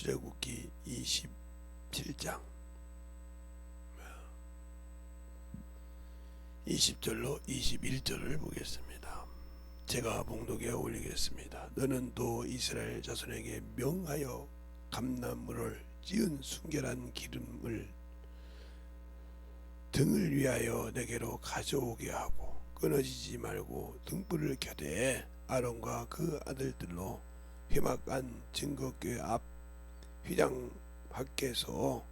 출애굽기 27장 20절로 21절을 보겠습니다. 제가 봉독에 올리겠습니다. 너는 또 이스라엘 자손에게 명하여 감나무를 찌은 순결한 기름을 등을 위하여 내게로 가져오게 하고 끊어지지 말고 등불을 켜되 아론과 그 아들들로 회막안 증거궤 앞 휘장 밖에서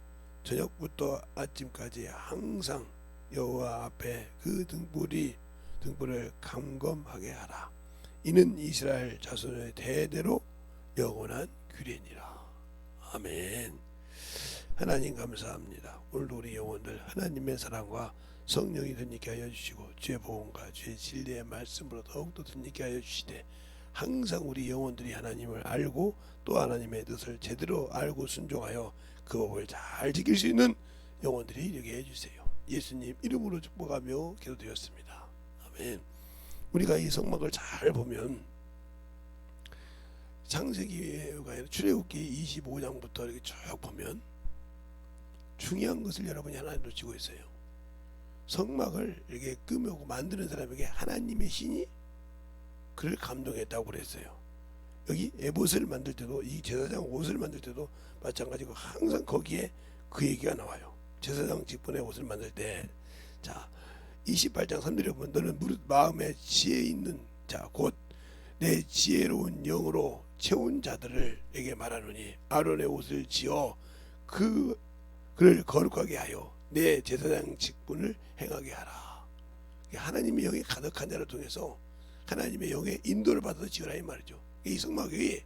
저녁부터 아침까지 항상 여호와 앞에 그 등불을 감검하게 하라. 이는 이스라엘 자손의 대대로 영원한 규례니라. 아멘. 하나님 감사합니다. 오늘도 우리 영혼들 하나님의 사랑과 성령이 덧있게 하여 주시고 주의 복음과 주의 진리의 말씀으로 더욱더 덧있게 하여 주시되 항상 우리 영혼들이 하나님을 알고 또 하나님의 뜻을 제대로 알고 순종하여 그 법을 잘 지킬 수 있는 영혼들이 되게 해주세요. 예수님 이름으로 축복하며 기도드렸습니다. 아멘. 우리가 이 성막을 잘 보면 창세기가 아니라 출애굽기 25장부터 이렇게 쭉 보면 중요한 것을 여러분이 하나 놓치고 있어요. 성막을 이렇게 꾸며고 만드는 사람에게 하나님의 신이 그를 감동했다고 그랬어요. 여기 에봇을 만들 때도 이 제사장 옷을 만들 때도 마찬가지고 항상 거기에 그 얘기가 나와요. 제사장 직분의 옷을 만들 때 자 28장 3절에 보면 너는 무릇 마음에 지혜 있는 자 곧 내 지혜로운 영으로 채운 자들에게 말하노니 아론의 옷을 지어 그를 거룩하게 하여 내 제사장 직분을 행하게 하라. 하나님의 영이 가득한 자를 통해서 하나님의 영의 인도를 받아서 지으라 이 말이죠. 이 성막이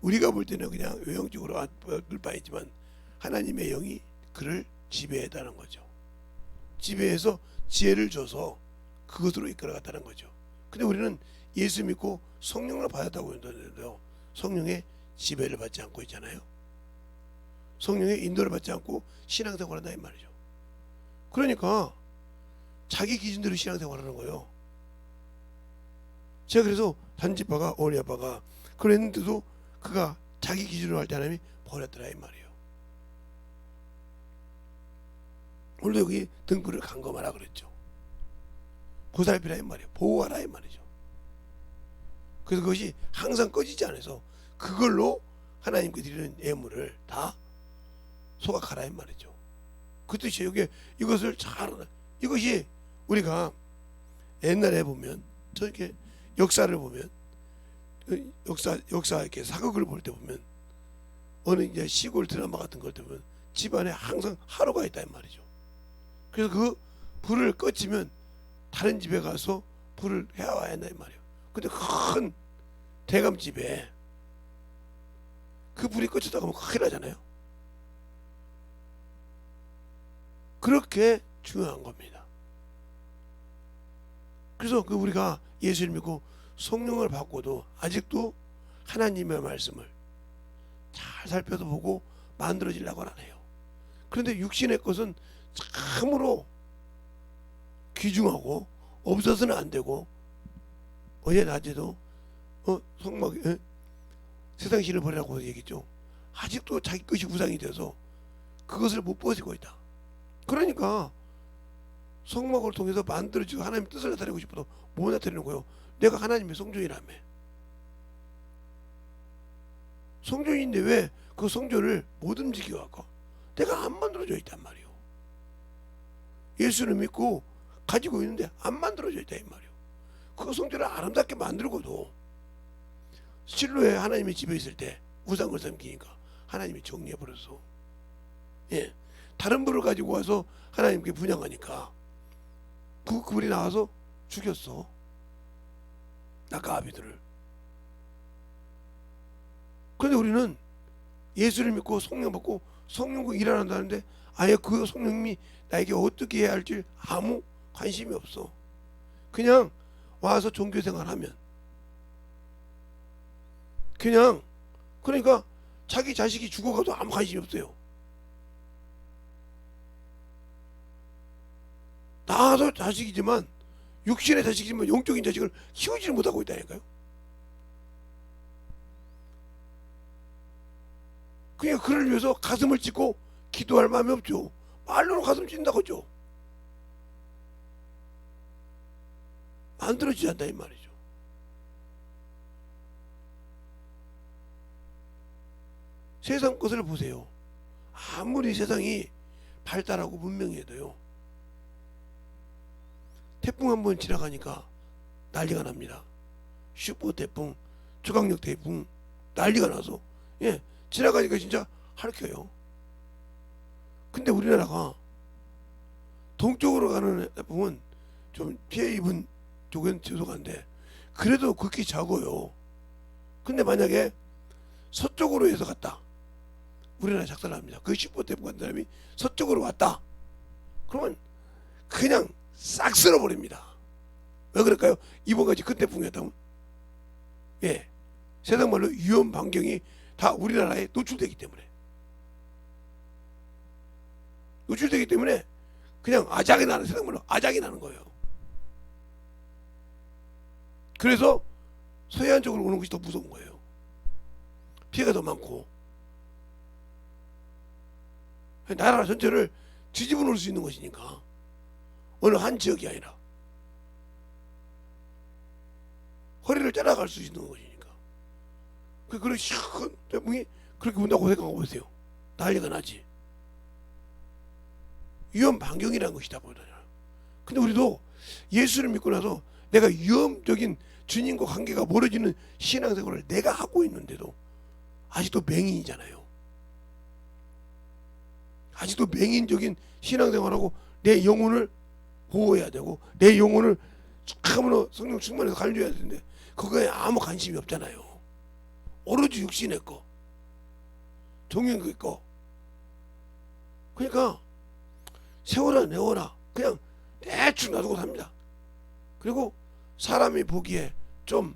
우리가 볼 때는 그냥 외형적으로 볼 바이지만 하나님의 영이 그를 지배했다는 거죠. 지배해서 지혜를 줘서 그것으로 이끌어갔다는 거죠. 근데 우리는 예수 믿고 성령을 받았다고 했는데도 성령의 지배를 받지 않고 있잖아요. 성령의 인도를 받지 않고 신앙생활을 한다 이 말이죠. 그러니까 자기 기준대로 신앙생활을 하는 거예요. 제가 그래서 단지파가 어리 아빠가 그랬는데도 그가 자기 기준으로 할 때 하나님이 버렸더라 이 말이에요. 오늘도 여기 등불을 감검하라 그랬죠. 보살피라 이 말이에요. 보호하라 이 말이죠. 그래서 그것이 항상 꺼지지 않아서 그걸로 하나님께 드리는 예물을 다 소각하라 이 말이죠. 그 뜻이 여기 이것을 잘 이것이 우리가 옛날에 보면 저렇게 역사를 보면 역사 이렇게 사극을 볼 때 보면 어느 이제 시골 드라마 같은 걸 보면 집안에 항상 하루가 있다 이 말이죠. 그래서 그 불을 꺼지면 다른 집에 가서 불을 해와야 한다 이 말이에요. 근데 큰 대감집에 그 불이 꺼졌다가 하면 큰일 나잖아요. 그렇게 중요한 겁니다. 그래서 그 우리가 예수를 믿고 성령을 받고도 아직도 하나님의 말씀을 잘 살펴서 보고 만들어지려고 안 해요. 그런데 육신의 것은 참으로 귀중하고 없어서는 안 되고 어제 낮에도 성막 세상 신을 버리라고 얘기했죠. 아직도 자기 것이 우상이 돼서 그것을 못 버리고 있다. 그러니까 성막을 통해서 만들어지고 하나님의 뜻을 나타내고 싶어도 못 나타내는 거예요. 내가 하나님의 성전이라며. 성전인데 왜 그 성전을 못 움직여 갖고 내가 안 만들어져 있단 말이에요. 예수를 믿고 가지고 있는데 안 만들어져 있다 이 말이에요. 그 성전을 아름답게 만들고도 실로에 하나님의 집에 있을 때 우상을 섬기니까 하나님이 정리해버렸어. 예, 다른 불을 가지고 와서 하나님께 분양하니까 그 불이 나와서 죽였어. 낙가아비들을. 그런데 우리는 예수를 믿고 성령 받고 성령과 일하는다는데 아예 그 성령님이 나에게 어떻게 해야 할지 아무 관심이 없어. 그냥 와서 종교생활하면 그냥 그러니까 자기 자식이 죽어가도 아무 관심이 없어요. 나도 자식이지만 육신의 자식이지만 영적인 자식을 키우지를 못하고 있다니까요. 그러니까 그를 위해서 가슴을 찢고 기도할 마음이 없죠. 말로는 가슴 찢는다고 하죠. 만들어지지 않다 이 말이죠. 세상 것을 보세요. 아무리 세상이 발달하고 문명해도요, 태풍 한번 지나가니까 난리가 납니다. 슈퍼 태풍, 초강력 태풍 난리가 나서 지나가니까 진짜 할켜요. 근데 우리나라가 동쪽으로 가는 태풍은 좀 피해 입은 쪽은 죄송한데 그래도 극히 작아요. 근데 만약에 서쪽으로 해서 갔다, 우리나라 작살납니다. 그 슈퍼 태풍 간 사람이 서쪽으로 왔다, 그러면 그냥 싹 쓸어버립니다. 왜 그럴까요? 이번같이 큰 태풍이었다면 세상 말로 위험 반경이 다 우리나라에 노출되기 때문에 그냥 아작이 나는, 세상 말로 아작이 나는 거예요. 그래서 서해안 쪽으로 오는 것이 더 무서운 거예요. 피해가 더 많고 나라 전체를 뒤집어 놓을 수 있는 것이니까, 어느 한 지역이 아니라 허리를 잘라갈 수 있는 것이니까. 그런 큰 태풍이 그렇게 온다고 생각하고 보세요. 난리가 나지. 위험 반경이라는 것이다 보잖아요. 근데 우리도 예수를 믿고 나서 내가 위험적인 주님과 관계가 멀어지는 신앙생활을 내가 하고 있는데도 아직도 맹인이잖아요. 아직도 맹인적인 신앙생활하고 내 영혼을 보호해야 되고 내 영혼을 참으로 성령 충만해서 관리해야 되는데 그거에 아무 관심이 없잖아요. 오로지 육신의 거, 종영의 거. 그러니까 세워라 내워라 그냥 대충 놔두고 삽니다. 그리고 사람이 보기에 좀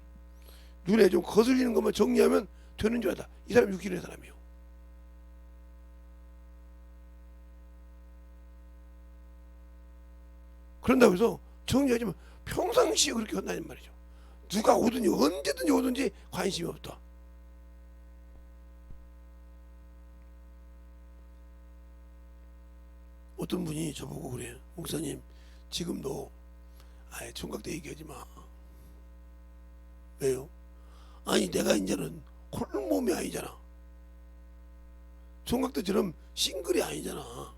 눈에 좀 거슬리는 것만 정리하면 되는 줄 알다. 이 사람이 육신의 사람이에요. 그런다고 해서 정리하지만 평상시에 그렇게 한다는 말이죠. 누가 오든지 언제든지 오든지 관심이 없다. 어떤 분이 저보고 그래요. 목사님 지금도 아예 총각 때 얘기하지 마. 왜요? 아니 내가 이제는 홀몸이 아니잖아. 총각 때처럼 싱글이 아니잖아.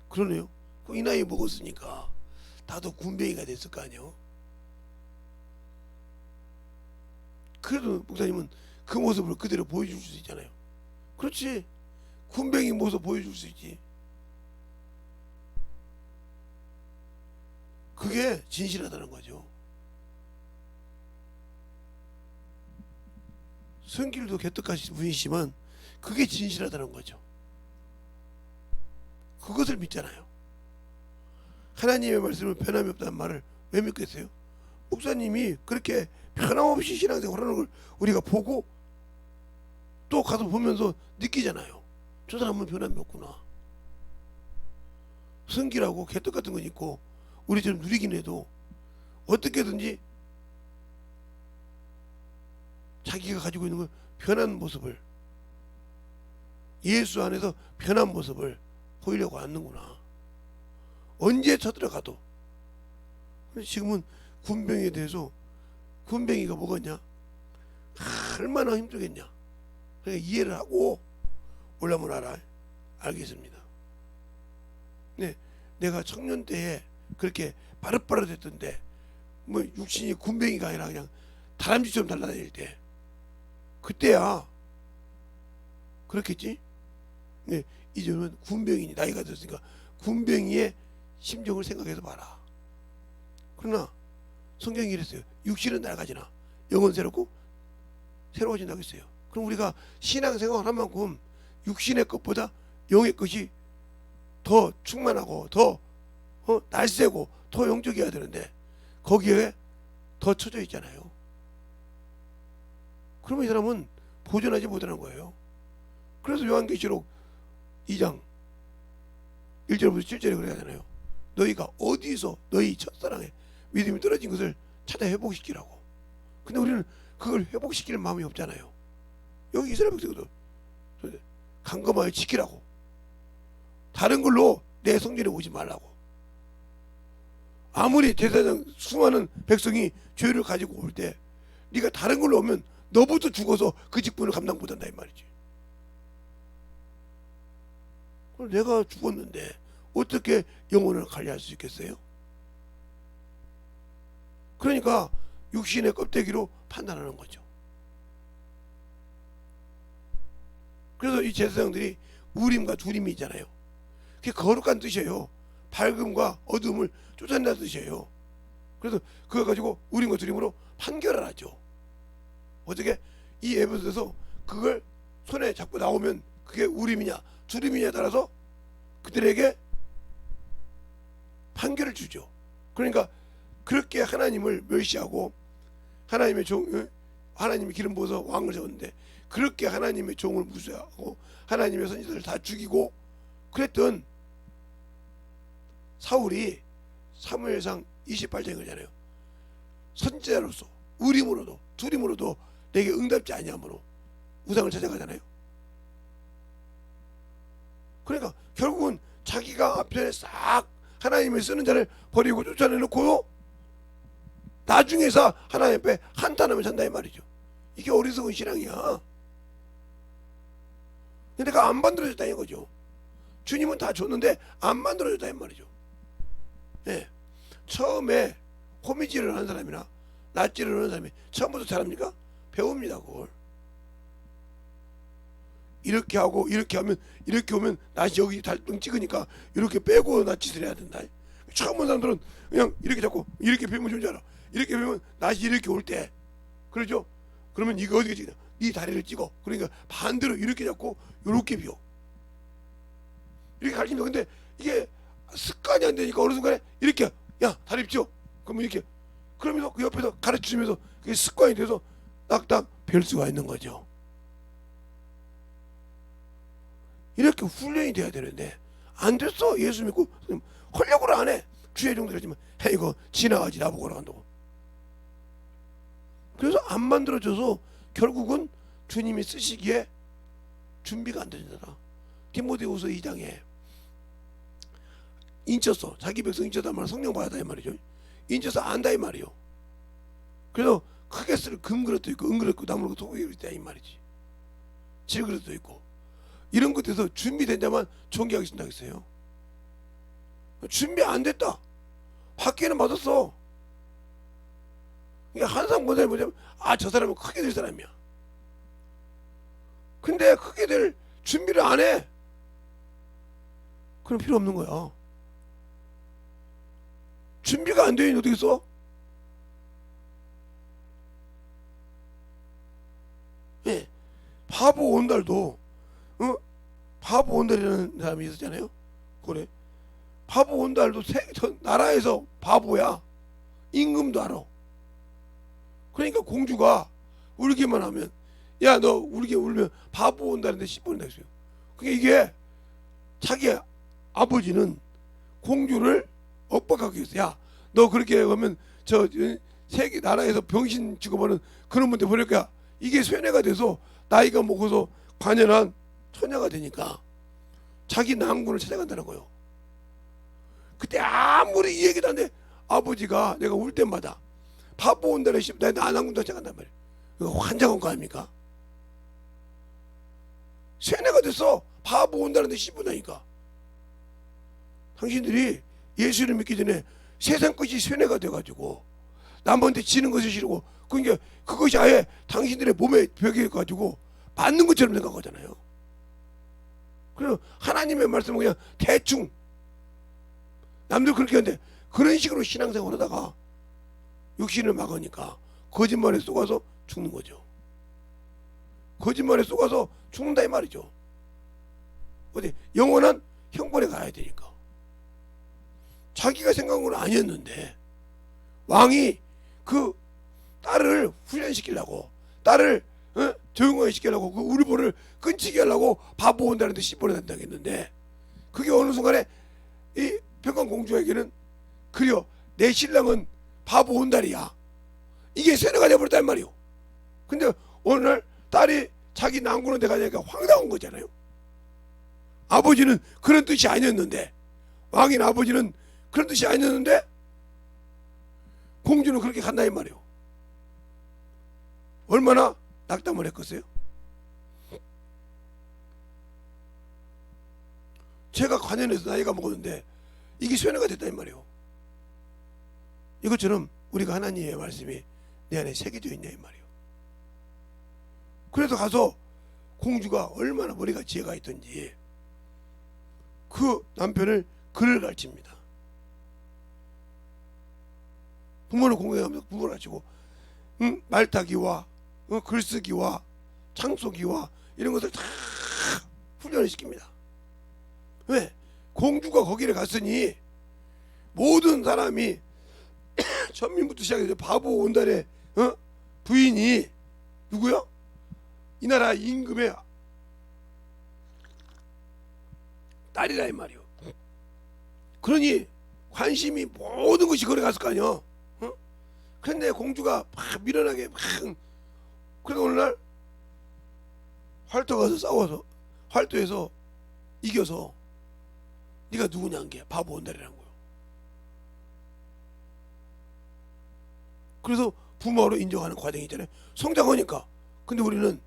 그러네요. 이 나이 먹었으니까 다도 군뱅이가 됐을 거 아니에요. 그래도 목사님은 그 모습을 그대로 보여줄 수 있잖아요. 그렇지. 군뱅이 모습 보여줄 수 있지. 그게 진실하다는 거죠. 성길도 개떡같이 분이시지만 그게 진실하다는 거죠. 그것을 믿잖아요. 하나님의 말씀은 변함이 없다는 말을 왜 믿겠어요? 목사님이 그렇게 변함없이 신앙생활하는 걸 우리가 보고 또 가서 보면서 느끼잖아요. 저 사람은 변함이 없구나. 성기라고 개떡 같은 건 있고 우리처럼 누리긴 해도 어떻게든지 자기가 가지고 있는 걸 변한 모습을, 예수 안에서 변한 모습을 보이려고 하는구나. 언제 쳐들어가도. 지금은 군병에 대해서 군병이가 뭐겠냐, 얼마나 힘들겠냐, 그러니까 이해를 하고 올라면 알겠습니다. 네, 내가 청년 때에 그렇게 바릇바릇했던데 뭐 육신이 군병이가 아니라 그냥 다람쥐처럼 달라다닐 때 그때야 그렇겠지. 네, 이제는 군병이니 나이가 들었으니까 군병이의 심정을 생각해서 봐라. 그러나 성경이 이랬어요. 육신은 낡아지나 영은 새로워진다고 했어요. 그럼 우리가 신앙생활을 한 만큼 육신의 것보다 영의 것이 더 충만하고 더 날쌔고 더 영적이어야 되는데 거기에 더 처져 있잖아요. 그러면 이 사람은 보존하지 못하는 거예요. 그래서 요한계시록 2장 1절부터 7절에 그래야 되나요? 너희가 어디서 너희 첫사랑에 믿음이 떨어진 것을 찾아 회복시키라고. 근데 우리는 그걸 회복시킬 마음이 없잖아요. 여기 이스라엘 백성도 강검하여 지키라고. 다른 걸로 내 성전에 오지 말라고. 아무리 제사장 수많은 백성이 죄를 가지고 올 때 네가 다른 걸로 오면 너부터 죽어서 그 직분을 감당 못한다 이 말이지. 내가 죽었는데 어떻게 영혼을 관리할 수 있겠어요? 그러니까 육신의 껍데기로 판단하는 거죠. 그래서 이 제사장들이 우림과 두림이 있잖아요. 그게 거룩한 뜻이에요. 밝음과 어둠을 쫓아낸다는 뜻이에요. 그래서 그거 가지고 우림과 두림으로 판결을 하죠. 어떻게? 이 에베소에서 그걸 손에 잡고 나오면 그게 우림이냐 두림이냐에 따라서 그들에게 판결을 주죠. 그러니까 그렇게 하나님을 멸시하고 하나님의 하나님의 기름 부어서 왕을 세웠는데 그렇게 하나님의 종을 무시하고 하나님의 선지자를 다 죽이고 그랬던 사울이 사무엘상 28장에 그러잖아요. 선지자로서 우림으로도 두림으로도 내게 응답지 아니하므로 우상을 찾아가잖아요. 그러니까 결국은 자기가 앞전에 싹 하나님을 쓰는 자를 버리고 쫓아내놓고 나중에서 하나님 앞에 한탄하면 산다 이 말이죠. 이게 어리석은 신앙이야. 근데 내가 안 만들어졌다 이거죠. 주님은 다 줬는데 안 만들어졌다 이 말이죠. 예. 처음에 호미질을 하는 사람이나 낫질을 하는 사람이 처음부터 잘합니까? 배웁니다 그걸. 이렇게 하고 이렇게 하면 이렇게 오면 낫이 여기 달등 찍으니까 이렇게 빼고 낫짓을 해야 된다. 처음 온 사람들은 그냥 이렇게 잡고 이렇게 베면 좋은 줄 알아. 이렇게 베면 낫이 이렇게 올 때 그러죠. 그러면 이거 어떻게 찍냐? 네 다리를 찍어. 그러니까 반대로 이렇게 잡고 이렇게 비워. 이렇게 가르칩니다. 근데 이게 습관이 안 되니까 어느 순간에 이렇게 야 다리 펴. 그러면 이렇게 그러면서 그 옆에서 가르치면서 그게 습관이 돼서 딱딱 별 수가 있는 거죠. 이렇게 훈련이 돼야 되는데 안 됐어. 예수 믿고 활력을 안 해. 주의 종들 하지만 해 이거 지나가지 나보고 한다고. 그래서 안 만들어져서 결국은 주님이 쓰시기에 준비가 안 되잖아. 디모데후서 2장에 인쳐서 자기 백성 인쳐서 말 성령 받았다 이 말이죠. 인쳐서 안다 이 말이요. 그래서 크게 쓸 금그릇도 있고 은그릇도 나무 그릇도 소금그릇도 있다 이 말이지. 질그릇도 있고 이런 것에서 준비된 자만 존귀하게 쓴다고 했어요. 준비 안 됐다. 받기는 받았어. 그러니까 항상 본 사람이 뭐냐면 저 사람은 크게 될 사람이야. 근데 크게 될 준비를 안 해. 그럼 필요 없는 거야. 준비가 안 되니 어떻게 써? 예. 바보 온달도 바보 온달이라는 사람이 있었잖아요. 그래. 바보 온달도 나라에서 바보야. 임금도 알아. 그러니까 공주가 울기만 하면 야 너 울게 울면 바보 온다는데 10번이나 했어요. 그게 이게 자기 아버지는 공주를 엇박하기 위해서 야 너 그렇게 하면 저 세계 나라에서 병신 취급하는 그런 분들 보낼 거야. 이게 쇠뇌가 돼서 나이가 먹어서 관연한 처녀가 되니까 자기 난군을 찾아간다는 거예요. 그때 아무리 이 얘기도 안 돼. 아버지가 내가 울 때마다 바보 온다는 시 내 난군 찾아간단 말이에요. 이거 환장한 거 아닙니까? 쇠뇌가 됐어. 바보 온다는데 씹으다니까. 당신들이 예수를 믿기 전에 세상 것이 쇠뇌가 돼가지고 남한테 지는 것이 싫고 그러니까 그것이 아예 당신들의 몸에 벽해가지고 맞는 것처럼 생각하잖아요. 그래서 하나님의 말씀은 그냥 대충 남들 그렇게 하는데 그런 식으로 신앙생활 하다가 육신을 막으니까 거짓말에 속아서 죽는 거죠. 거짓말에 속아서 죽는다 이 말이죠. 어디 영원한 형벌에 가야 되니까. 자기가 생각한 건 아니었는데 왕이 그 딸을 훈련시키려고 딸을 조용하게 시키려고 그 울보를 끊치게 하려고 바보 온다는데 10번을 한다고 했는데 그게 어느 순간에 이 평강공주에게는 그려 내 신랑은 바보 온달이야. 이게 세뇌가 돼버렸단 말이오. 근데 어느 날 딸이 자기 남구는 데가 되니까 황당한 거잖아요. 아버지는 그런 뜻이 아니었는데, 왕인 아버지는 그런 뜻이 아니었는데 공주는 그렇게 간다 이 말이에요. 얼마나 낙담을 했겠어요? 제가 관연해서 나이가 먹었는데 이게 쇠뇌가 됐다 이 말이에요. 이것처럼 우리가 하나님의 말씀이 내 안에 새겨져 있냐 이 말이에요. 그래서 가서 공주가 얼마나 머리가 지혜가 있던지 그 남편을 글을 가르칩니다. 부모를 공경하면서 부모를 가르치고 말타기와 글쓰기와 창쏘기와 이런 것을 다 훈련을 시킵니다. 왜? 공주가 거기를 갔으니 모든 사람이 천민부터 시작해서 바보 온달의 부인이 누구야? 이 나라 임금의 딸이라 이 말이요. 그러니 관심이 모든 것이 거기 갔을 거 아니야. 그런데 공주가 막 미련하게 막 그래서 어느 날 활도 가서 싸워서 활도에서 이겨서 네가 누구냐는 게 바보 온달이라는 거예요. 그래서 부모로 인정하는 과정이 있잖아요. 성장하니까. 근데 우리는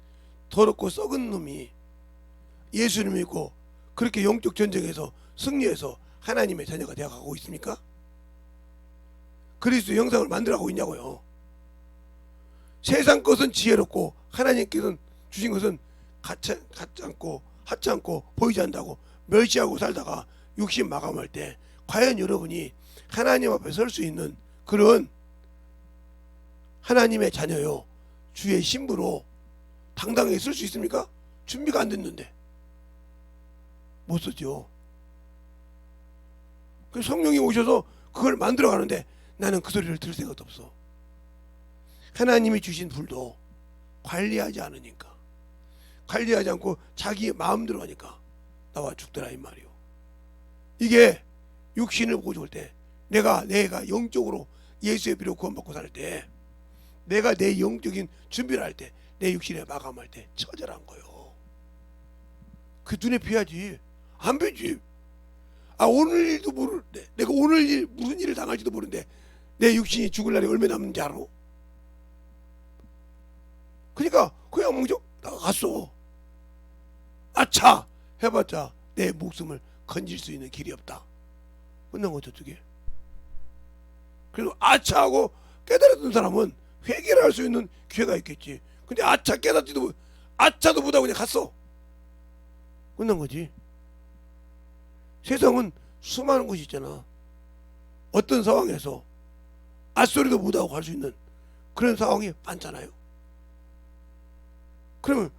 더럽고 썩은 놈이 예수를 믿고 그렇게 영적 전쟁에서 승리해서 하나님의 자녀가 되어가고 있습니까? 그리스도의 형상을 만들어가고 있냐고요. 세상 것은 지혜롭고 하나님께서는 주신 것은 같지 않고 보이지 않다고 멸시하고 살다가 육신 마감할 때 과연 여러분이 하나님 앞에 설 수 있는 그런 하나님의 자녀요 주의 신부로 당당하게 쓸 수 있습니까? 준비가 안 됐는데 못 쓰죠. 그래서 성령이 오셔서 그걸 만들어 가는데 나는 그 소리를 들을 생각도 없어. 하나님이 주신 불도 관리하지 않으니까, 관리하지 않고 자기 마음대로 하니까 나와 죽더라 이 말이요. 이게 육신을 보고 죽을 때 내가 영적으로 예수의 피로 구원받고 살 때 내가 내 영적인 준비를 할 때 내 육신에 마감할 때 처절한 거요. 그 눈에 뵈야지. 안 뵈지. 오늘 일도 모르는데 내가 오늘 일 무슨 일을 당할지도 모르는데 내 육신이 죽을 날이 얼마 남는지 알아? 그러니까 그냥 먼저 나갔어. 아차 해봤자 내 목숨을 건질 수 있는 길이 없다. 끝난 거죠 어떻게? 그래도 아차 하고 깨달았던 사람은 회개를 할 수 있는 기회가 있겠지. 근데 아차 깨닫지도 아차도 못하고 그냥 갔어. 끝난 거지. 세상은 수많은 것이 있잖아. 어떤 상황에서 앗소리도 못하고 갈 수 있는 그런 상황이 많잖아요. 그러면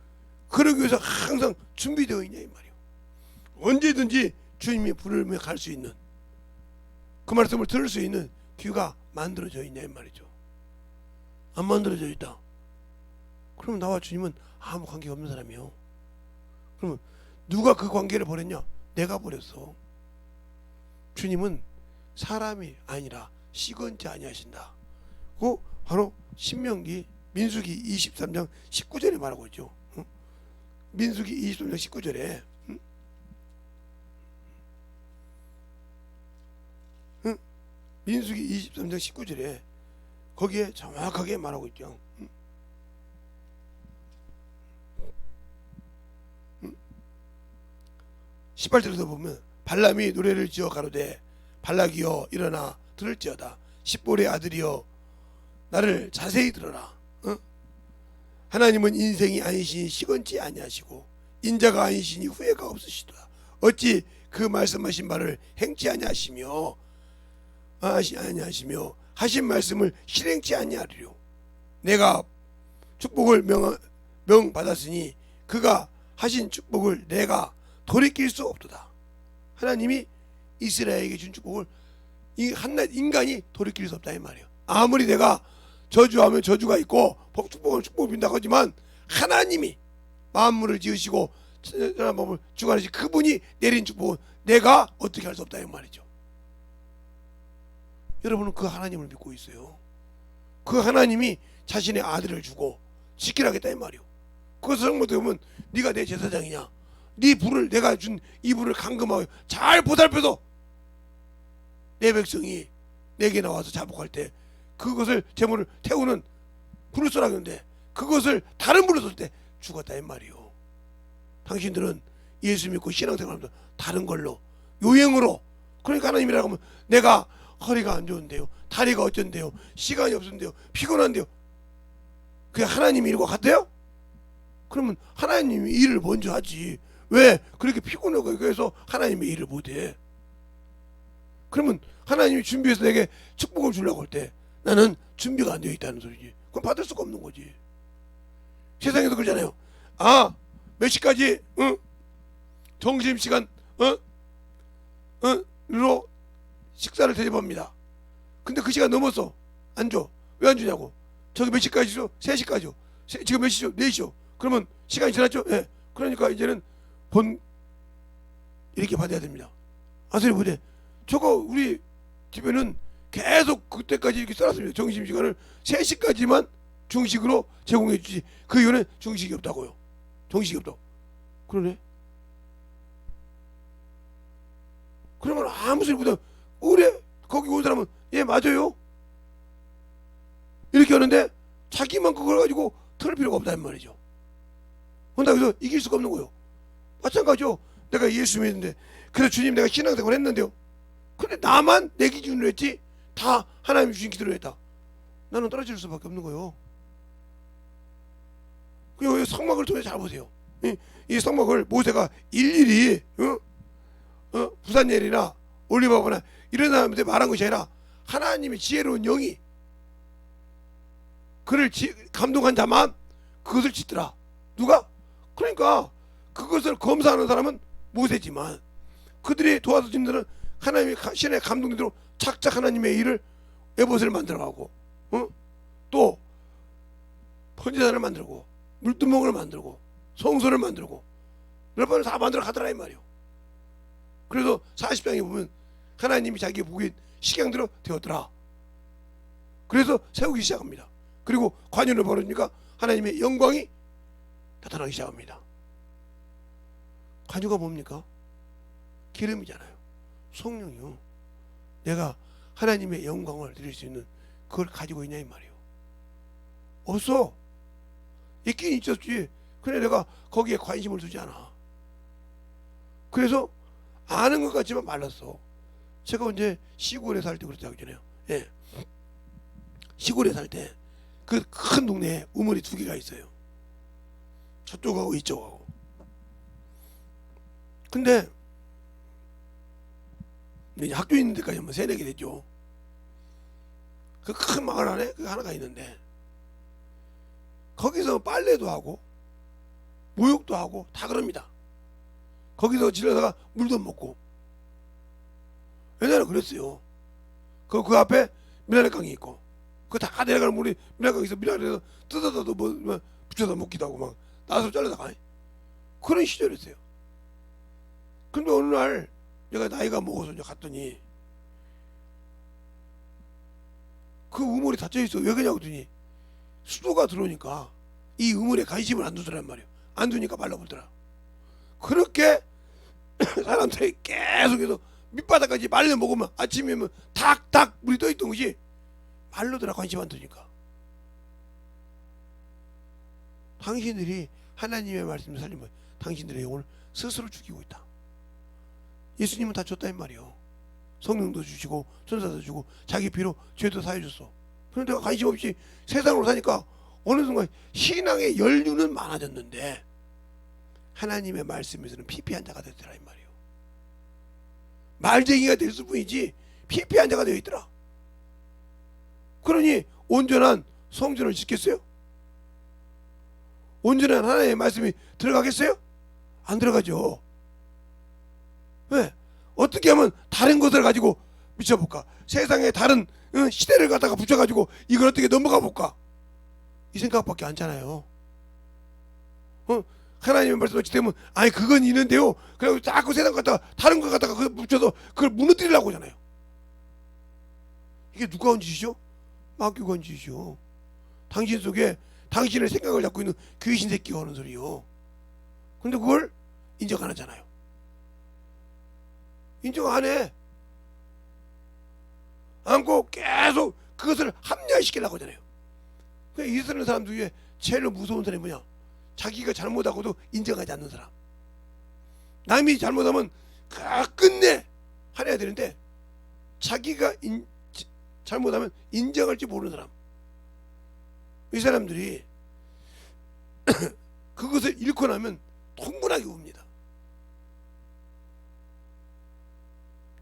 그러기 위해서 항상 준비되어 있냐 이 말이에요. 언제든지 주님이 부르면 갈 수 있는 그 말씀을 들을 수 있는 귀가 만들어져 있냐 이 말이죠. 안 만들어져 있다. 그럼 나와 주님은 아무 관계가 없는 사람이요. 그러면 누가 그 관계를 버렸냐? 내가 버렸어. 주님은 사람이 아니라 시건치 아니하신다. 그 바로 신명기 민수기 23장 19절에 말하고 있죠. 민수기 23장 19절에 민수기 23장 19절에 거기에 정확하게 말하고 있죠. 18절에도 보면 발람이 노래를 지어 가로되 발락이여 일어나 들을지어다. 십볼의 아들이여 나를 자세히 들어라. 하나님은 인생이 아니시니 시건치 아니하시고 인자가 아니시니 후회가 없으시도다. 어찌 그 말씀하신 바를 행치 아니하시며 하신 말씀을 실행치 아니하리요. 내가 축복을 명받았으니 그가 하신 축복을 내가 돌이킬 수 없도다. 하나님이 이스라엘에게 준 축복을 이 한낱 인간이 돌이킬 수 없다 이 말이에요. 아무리 내가 저주하면 저주가 있고 축복하면 축복을 빈다고 하지만 하나님이 만물을 지으시고 법을 주관하신 그분이 내린 축복은 내가 어떻게 할 수 없다 이 말이죠. 여러분은 그 하나님을 믿고 있어요. 그 하나님이 자신의 아들을 주고 지키라겠다 이 말이요. 그것을 성모한테 보면 네가 내 제사장이냐, 네 불을 내가 준 이 불을 감금하고 잘 보살펴서 내 백성이 내게 나와서 자복할 때 그것을 제물을 태우는 불을 쏘라 그러는데 그것을 다른 불을 쏠 때 죽었다 이 말이요. 당신들은 예수 믿고 신앙생활하면서 다른 걸로 요행으로, 그러니까 하나님이라고 하면 내가 허리가 안 좋은데요, 다리가 어쩐데요, 시간이 없는데요, 피곤한데요, 그게 하나님 일과 같아요? 그러면 하나님이 일을 먼저 하지 왜 그렇게 피곤하고 그래서 하나님의 일을 못해? 그러면 하나님이 준비해서 내게 축복을 주려고 할 때 나는 준비가 안 되어 있다는 소리지. 그럼 받을 수가 없는 거지. 세상에도 그러잖아요. 아, 몇 시까지 점심시간 로 식사를 대접합니다. 근데 그 시간 넘었어. 안 줘. 왜 안 주냐고. 저기 몇 시까지죠? 3시까지요. 지금 몇 시죠? 4시죠. 그러면 시간이 지났죠? 예. 네. 그러니까 이제는 이렇게 받아야 됩니다. 아소리 보대. 저거 우리 집에는 계속 그때까지 이렇게 써놨습니다. 점심시간을 3시까지만 중식으로 제공해 주지 그 이후는 중식이 없다고요. 정식이 없다고. 그러네. 그러면 아무 소리보다 그래 거기 온 사람은 예 맞아요 이렇게 하는데 자기만 그걸 가지고 털 필요가 없다는 말이죠. 그래서 이길 수가 없는 거예요. 마찬가지죠. 내가 예수 믿는데 그래서 주님 내가 신앙생활 했는데요, 근데 나만 내 기준으로 했지 다 하나님 주신 기준으로 했다. 나는 떨어질 수밖에 없는 거예요. 그리고 성막을 통해 잘 보세요. 이 성막을 모세가 일일이 부산엘이나 올리바바나 이런 사람한테 말한 것이 아니라 하나님의 지혜로운 영이 그를 감동한 자만 그것을 짓더라. 누가? 그러니까 그것을 검사하는 사람은 모세지만 그들이 도와서 짓는 하나님의 신의 감동대로 착착 하나님의 일을 에봇을 만들어가고 또 번제단을 만들고 물두멍을 만들고 성소를 만들고 몇 번을 다 만들어 가더라 이 말이요. 그래서 40장에 보면 하나님이 자기 보기엔 식양대로 되었더라. 그래서 세우기 시작합니다. 그리고 관윤을 벌으니까 하나님의 영광이 나타나기 시작합니다. 관유가 뭡니까? 기름이잖아요. 성령이요. 내가 하나님의 영광을 드릴 수 있는 그걸 가지고 있냐 이 말이에요. 없어. 있긴 있었지. 그래 내가 거기에 관심을 두지 않아. 그래서 아는 것 같지만 말랐어. 제가 언제 시골에 살 때 그랬다고 했잖아요. 예. 시골에 살 때 그 큰 동네에 우물이 2개가 있어요. 저쪽하고 이쪽하고. 근데 이제 학교 있는 데까지 한번 3-4개 됐죠. 그 큰 마을 안에 그 하나가 있는데 거기서 빨래도 하고 목욕도 하고 다 그럽니다. 거기서 질러다가 물도 먹고. 옛날에 그랬어요. 그 앞에 미나리강이 있고 그 다 내려가는 물이 미나리강에서 미나리에서 뜯어서 뭐 붙여서 먹기도 하고 막 나서 잘라다가 그런 시절이었어요. 근데 어느 날 내가 나이가 먹어서 이제 갔더니 그 우물이 닫혀 있어. 왜 그러냐고 했더니 수도가 들어오니까 이 우물에 관심을 안 두더란 말이에요. 안 두니까 말라붙더라. 그렇게 사람들이 계속해서 밑바닥까지 말려 먹으면 아침이면 탁탁 물이 떠 있던 것이 말르더라. 관심 안 두니까. 당신들이 하나님의 말씀을 살리면 당신들의 영혼을 스스로 죽이고 있다. 예수님은 다 줬다 이 말이요. 성령도 주시고 천사도 주고 자기 피로 죄도 사해줬어. 그런데 내가 관심 없이 세상으로 사니까 어느 순간 신앙의 연륜은 많아졌는데 하나님의 말씀에서는 피폐한 자가 됐더라 이 말이요. 말쟁이가 됐을 뿐이지 피폐한 자가 되어 있더라. 그러니 온전한 성전을 짓겠어요? 온전한 하나님의 말씀이 들어가겠어요? 안 들어가죠. 왜? 어떻게 하면 다른 것을 가지고 미쳐볼까? 세상의 다른 시대를 갖다가 붙여가지고 이걸 어떻게 넘어가 볼까? 이 생각밖에 안 잖아요. 하나님의 말씀을 지키면 아니 그건 있는데요. 그래서 자꾸 세상 갖다가 다른 것 갖다가 그걸 붙여서 그걸 무너뜨리려고 하잖아요. 이게 누가 한 짓이죠? 마귀가 한 짓이죠. 당신 속에 당신의 생각을 잡고 있는 귀신 새끼가 오는 소리요. 근데 그걸 인정 안 하잖아요. 인정 안 해. 않고 계속 그것을 합리화시키려고 하잖아요. 이 사람 중에 제일 무서운 사람이 뭐냐? 자기가 잘못하고도 인정하지 않는 사람. 남이 잘못하면 끝내 하려야 되는데 자기가 잘못하면 인정할지 모르는 사람. 이 사람들이 그것을 잃고 나면 통분하게 웁니다.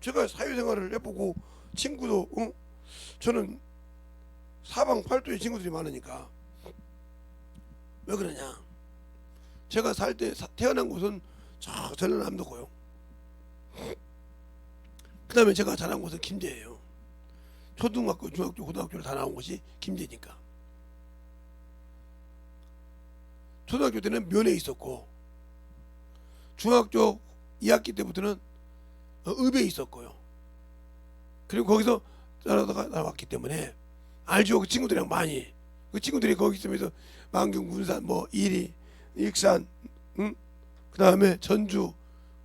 제가 사회생활을 해보고 친구도 저는 사방팔도의 친구들이 많으니까 왜 그러냐? 제가 살 때 태어난 곳은 저 전라남도고요. 그 다음에 제가 자란 곳은 김제예요. 초등학교, 중학교, 고등학교를 다 나온 곳이 김제니까. 초등학교 때는 면에 있었고 중학교 2학기 때부터는 읍에 있었고요. 그리고 거기서 따라다가 나왔기 때문에 알죠. 그 친구들이랑 많이. 그 친구들이 거기 있으면서 만경, 군산, 뭐 이리, 익산, 그 다음에 전주,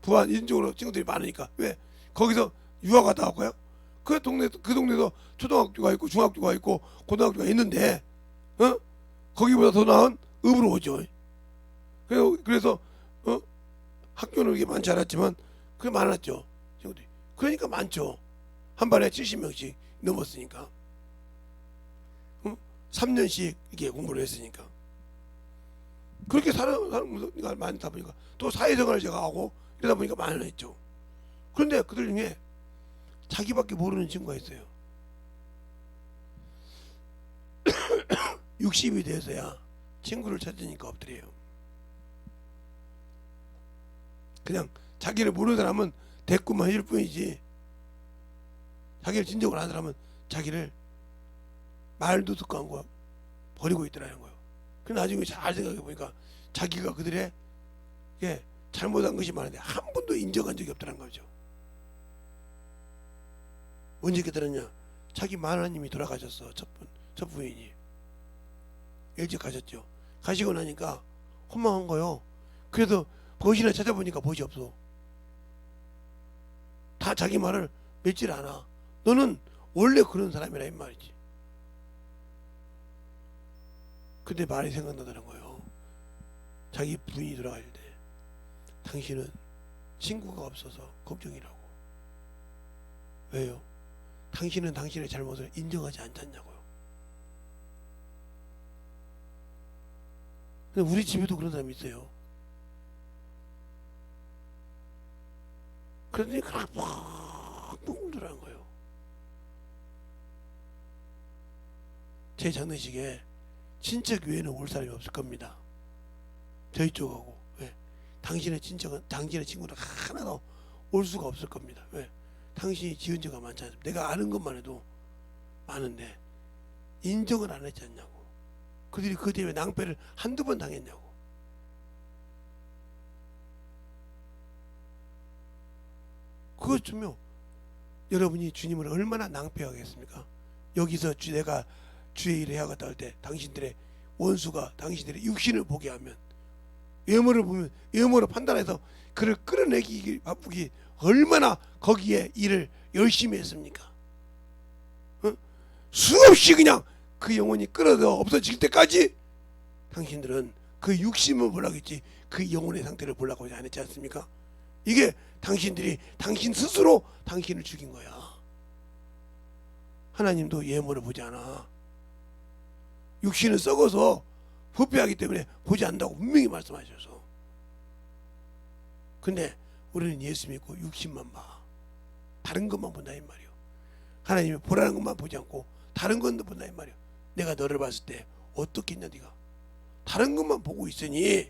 부안 이런 쪽으로 친구들이 많으니까. 왜? 거기서 유학 갔다 왔고요. 그 동네도 초등학교가 있고 중학교가 있고 고등학교가 있는데 거기보다 더 나은 읍으로 오죠. 그래서 학교는 이게 많지 않았지만 그게 많았죠. 친구들이. 그러니까 많죠. 한 반에 70명씩 넘었으니까. 3년씩 이렇게 공부를 했으니까. 그렇게 사람이 많다 보니까 또 사회생활을 제가 하고 이러다 보니까 많았죠. 그런데 그들 중에 자기밖에 모르는 친구가 있어요. 60이 돼서야 친구를 찾으니까 엎드려요. 그냥 자기를 모르는 사람은 대꾸만 해줄 뿐이지 자기를 진정을 아는 사람은 자기를 말도 듣고 안 거 버리고 있더라는 거예요. 그런데 나중에 잘 생각해 보니까 자기가 그들의 잘못한 것이 많은데 한 번도 인정한 적이 없다는 거죠. 언제 깨달았냐? 자기 마누라님이 돌아가셨어. 첫 부인이 일찍 가셨죠. 가시고 나니까 허망한 거요. 그래서 벗이나 찾아보니까 벗이 없어. 다 자기 말을 믿질 않아. 너는 원래 그런 사람이라 이 말이지. 근데 말이 생각나더란 거예요. 자기 부인이 돌아갈 때 당신은 친구가 없어서 걱정이라고. 왜요? 당신은 당신의 잘못을 인정하지 않잖냐고요. 근데 우리 집에도 그런 사람이 있어요. 그러더니 그렇게 막 울더라는 거예요. 제 장례식에 친척 외에는 올 사람이 없을 겁니다. 저희 쪽하고. 왜? 당신의 친척은, 당신의 친구는 하나도 올 수가 없을 겁니다. 왜? 당신이 지은 죄가 많지 않습니까? 내가 아는 것만 해도 많은데 인정을 안 했지 않냐고. 그들이 그 때문에 낭패를 한두 번 당했냐고. 그것쯤요, 여러분이 주님을 얼마나 낭패하겠습니까? 여기서 내가 주의 일을 해야겠다 할 때 당신들의 원수가 당신들의 육신을 보게 하면, 외모를 보면 외모로 판단해서 그를 끌어내기 바쁘기 얼마나 거기에 일을 열심히 했습니까? 수없이 그냥 그 영혼이 끌어서 없어질 때까지 당신들은 그 육신을 보려고 했지 그 영혼의 상태를 보려고 하지 않았지 않습니까? 이게 당신들이 당신 스스로 당신을 죽인 거야. 하나님도 외모를 보지 않아. 육신은 썩어서 부패하기 때문에 보지 않는다고 분명히 말씀하셔서. 근데 우리는 예수 믿고 육신만 봐. 다른 것만 본다 이 말이요. 하나님이 보라는 것만 보지 않고 다른 것도 본다 이 말이요. 내가 너를 봤을 때 어떻겠냐 네가. 다른 것만 보고 있으니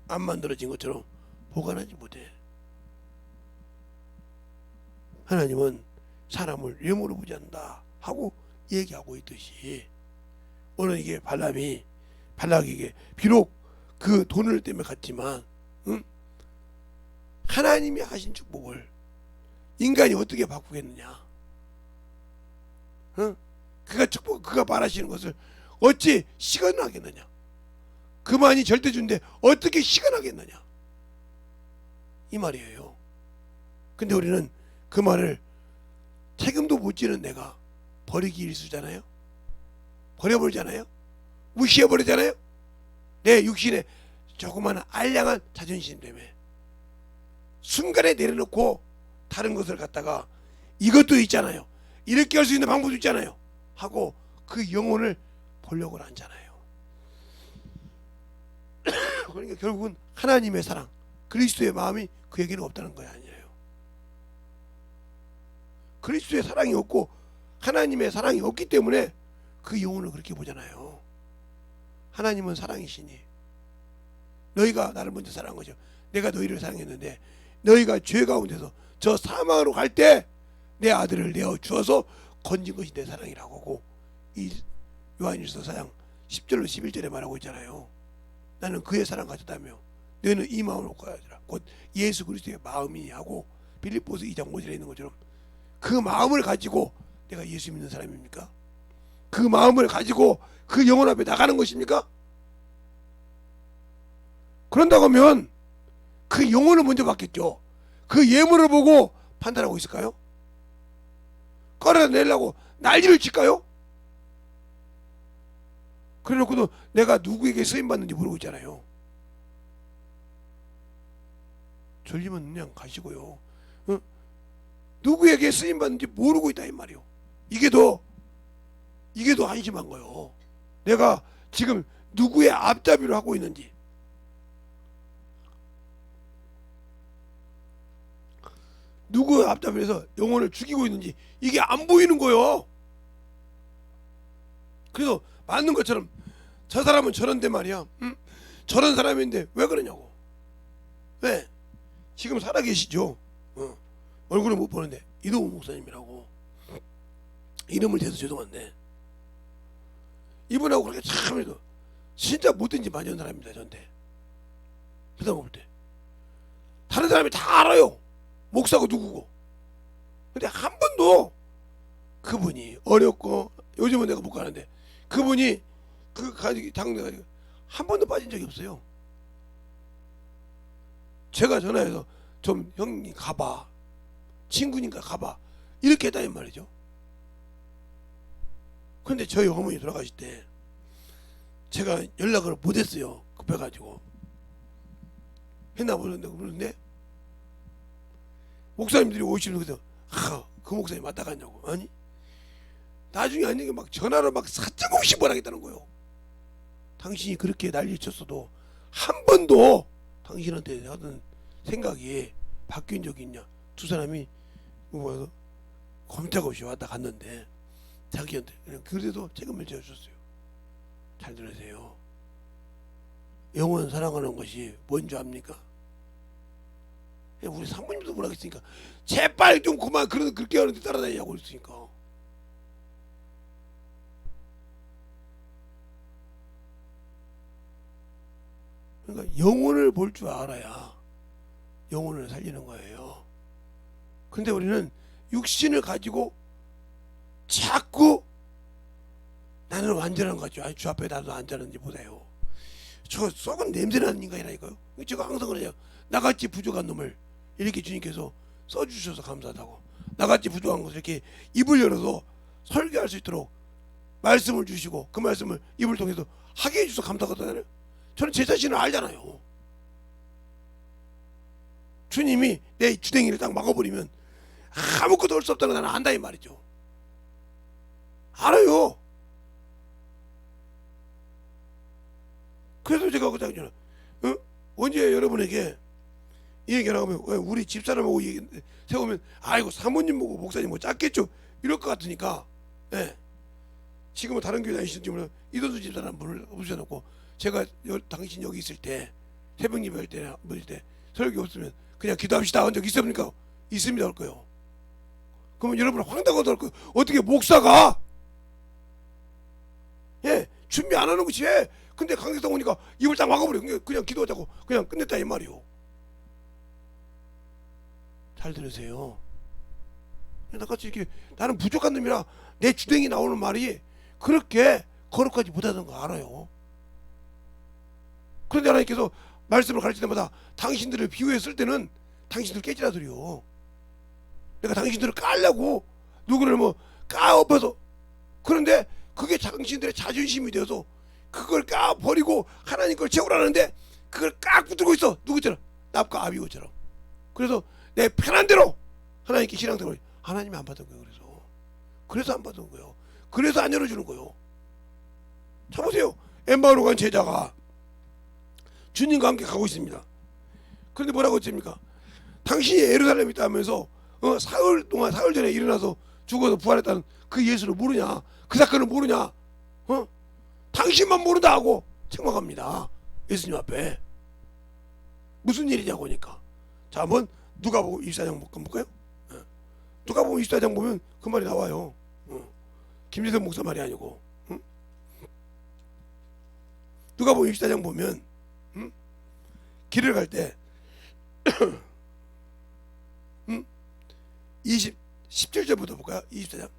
안 만들어진 것처럼 보관하지 못해. 하나님은 사람을 외모로 보지 않는다 하고 얘기하고 있듯이, 오늘 이게 발락에게 비록 그 돈을 때문에 갔지만 하나님이 하신 축복을 인간이 어떻게 바꾸겠느냐? 그가 바라시는 것을 어찌 시건하겠느냐? 그만이 절대주인데 어떻게 시간하겠느냐 이 말이에요. 근데 우리는 그 말을 책임도 못 지는 내가 버리기 일쑤잖아요. 버려버리잖아요. 무시해버리잖아요. 내 육신의 조그마한 알량한 자존심 때문에 순간에 내려놓고 다른 것을 갖다가 이것도 있잖아요, 이렇게 할 수 있는 방법도 있잖아요 하고 그 영혼을 보려고 하잖아요. 그러니까 결국은 하나님의 사랑, 그리스도의 마음이 그에게는 없다는 거야. 아니에요. 그리스도의 사랑이 없고 하나님의 사랑이 없기 때문에 그 영혼을 그렇게 보잖아요. 하나님은 사랑이시니 너희가 나를 먼저 사랑한 거죠. 내가 너희를 사랑했는데 너희가 죄 가운데서 저 사망으로 갈 때 내 아들을 내어 주어서 건진 것이 내 사랑이라고 하고 이 요한일서 4장 10절로 11절에 말하고 있잖아요. 나는 그의 사랑 가졌다며 너희는 이 마음을 가지라 곧 예수 그리스도의 마음이 하고 빌립보서 2장 5절에 있는 것처럼 그 마음을 가지고 내가 예수 믿는 사람입니까? 그 마음을 가지고 그 영혼 앞에 나가는 것입니까? 그런다고 하면 그 영혼을 먼저 받겠죠. 그 예물을 보고 판단하고 있을까요? 끌어내려고 난리를 칠까요? 그래놓고도 내가 누구에게 쓰임받는지 모르고 있잖아요. 졸리면 그냥 가시고요. 누구에게 쓰임받는지 모르고 있다 이 말이요. 이게 더 한심한 거요. 내가 지금 누구의 앞잡이를 하고 있는지, 누구의 앞잡이에서 영혼을 죽이고 있는지 이게 안 보이는 거요. 그래서 맞는 것처럼 저 사람은 저런데 말이야, 저런 사람인데 왜 그러냐고. 왜? 지금 살아계시죠. 얼굴을 못 보는데 이동훈 목사님이라고, 이름을 대서 죄송한데 이분하고 그렇게 참 해도 진짜 못된 짓 많이 한 사람입니다. 저한테 그다 볼 때 다른 사람이 다 알아요, 목사고 누구고. 근데 한 번도 그분이 어렵고 요즘은 내가 못 가는데 그분이 그 가지고 당내가지고 한 번도 빠진 적이 없어요. 제가 전화해서 좀 형님 가봐, 친구니까 가봐 이렇게 했다는 말이죠. 근데 저희 어머니 돌아가실 때 제가 연락을 못했어요. 급해가지고. 했나 모르는데 목사님들이 오시면 그래서 그 목사님 왔다 갔냐고. 아니 나중에 아니 막 전화로 막 사정없이 뭐라겠다는 거예요. 당신이 그렇게 난리 쳤어도 한 번도 당신한테 하던 생각이 바뀐 적이 있냐. 두 사람이 뭐 꼼짝없이 왔다 갔는데 자기한테 그냥 그래도 책임을 져줬어요. 잘 들으세요. 영원 사랑하는 것이 뭔지 압니까? 우리 사모님도 뭐라겠으니까 제발 좀 그만 그렇게 하는데 따라다니냐고 그랬으니까. 그러니까 영혼을 볼 줄 알아야 영혼을 살리는 거예요. 근데 우리는 육신을 가지고 자꾸 나는 완전한 거죠. 아니 주 앞에 나도 안전한지 보세요. 저 썩은 냄새나는 인간이라니까요. 제가 항상 그래요. 나같이 부족한 놈을 이렇게 주님께서 써주셔서 감사하다고. 나같이 부족한 것을 이렇게 입을 열어서 설교할 수 있도록 말씀을 주시고 그 말씀을 입을 통해서 하게 해주셔서 감사하거든요. 저는 제 자신을 알잖아요. 주님이 내 주댕이를 딱 막아버리면 아무것도 할 수 없다는 걸 나는 안다 이 말이죠. 알아요. 그래서 제가 그랬잖아요. 언제 여러분에게 이 얘기를 하면 우리 집사람하고 세우면 아이고 사모님 보고 목사님 뭐 짰겠죠 이럴 것 같으니까, 예. 지금은 다른 교회 다니시는지 몰라요. 이도수 집사람 분을 없으셔놓고 제가 당신 여기 있을 때 새벽 예배할 때나 뭐 때 설교 없으면 그냥 기도합시다 한 적 있습니까? 있습니다 할 거예요. 그러면 여러분 황당하다 할 거예요. 어떻게 목사가 준비 안 하는 것이 왜? 근데 강대상 오니까 입을 딱 막아버려. 그냥 기도하자고 그냥 끝냈다 이 말이요. 잘 들으세요. 나같이 이렇게 나는 부족한 놈이라 내 주댕이 나오는 말이 그렇게 거룩하지 못하는 거 알아요. 그런데 하나님께서 말씀을 가르칠 때마다 당신들을 비유했을 때는 당신들 깨지라들이요. 내가 당신들을 깔라고 누구를 뭐 까엎어서, 그런데 그게 당신들의 자존심이 되어서 그걸 까버리고 하나님 걸 채우라는데 그걸 깍 붙들고 있어. 누구처럼? 납과 아비고처럼. 그래서 내 편한 대로 하나님께 신앙생활, 하나님이 안 받은 거예요. 그래서 안 받은 거예요. 그래서 안 열어주는 거예요. 자 보세요. 엠마오로 간 제자가 주님과 함께 가고 있습니다. 그런데 뭐라고 했습니까? 당신이 예루살렘에 있다 하면서 사흘 전에 일어나서 죽어서 부활했다는 그 예수를 모르냐? 그 사건을 모르냐? 당신만 모른다 하고 책망합니다. 예수님 앞에. 무슨 일이냐고 하니까. 자 한번 누가복음 24장 볼까요? 누가복음 24장 보면 그 말이 나와요. 김재선 목사 말이 아니고. 누가복음 24장 보면 길을 갈 때 17절부터 볼까요? 24장.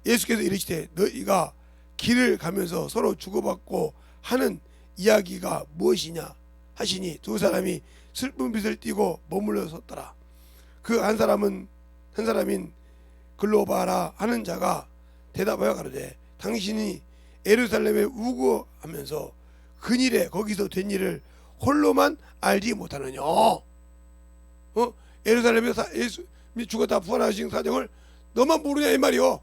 예수께서 이르시되 너희가 길을 가면서 서로 주고받고 하는 이야기가 무엇이냐 하시니 두 사람이 슬픈 빛을 띠고 머물러 섰더라. 그 한 사람인 글로바라 하는 자가 대답하여 가로되 당신이 예루살렘에 우고하면서 근일에 거기서 된 일을 홀로만 알지 못하느냐. 예루살렘에서 예수님이 죽었다 부활하신 사정을 너만 모르냐 이 말이요.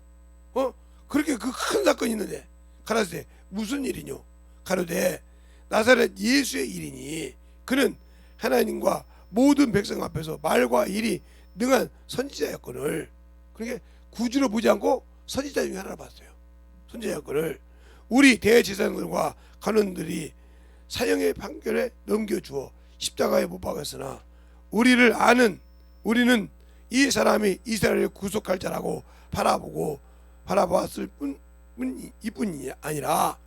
그렇게 그 큰 사건이 있는데 가라사대 무슨 일이뇨? 가로되 나사렛 예수의 일이니 그는 하나님과 모든 백성 앞에서 말과 일이 능한 선지자였거늘. 그러니까 구주로 보지 않고 선지자 중에 하나를 봤어요. 선지자였거늘. 우리 대제사장들과 간원들이 사형의 판결에 넘겨주어 십자가에 못 박았으나 우리는 이 사람이 이스라엘을 구속할 자라고 바라보았을 뿐이 아니라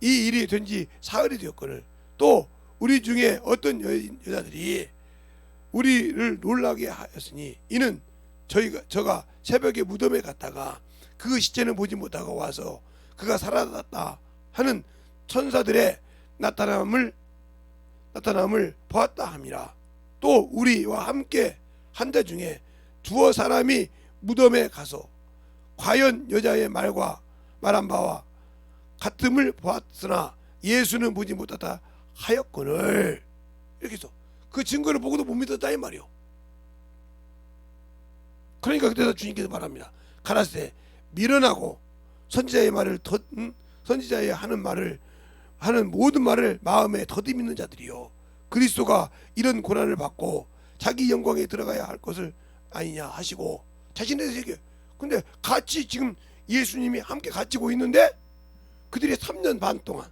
이 일이 된 지 사흘이 되었거늘. 또 우리 중에 어떤 여자들이 우리를 놀라게 하였으니 이는 저가 새벽에 무덤에 갔다가 그 시체는 보지 못하고 와서 그가 살아났다 하는 천사들의 나타남을 보았다 함이라. 또 우리와 함께 한 자 중에 두어 사람이 무덤에 가서 과연 여자의 말한 바와 같음을 보았으나 예수는 보지 못하다 하였거늘. 이렇게 해서 그 증거를 보고도 못 믿었다 이 말이요. 그러니까 그때서 주님께서 말합니다. 가라사대 미련하고 선지자의 하는 모든 말을 마음에 더디 믿는 자들이요 그리스도가 이런 고난을 받고 자기 영광에 들어가야 할 것을 아니냐 하시고 자신에 대해서 얘기해요. 근데 같이 지금 예수님이 함께 같이 고 있는데 그들이 3년 반 동안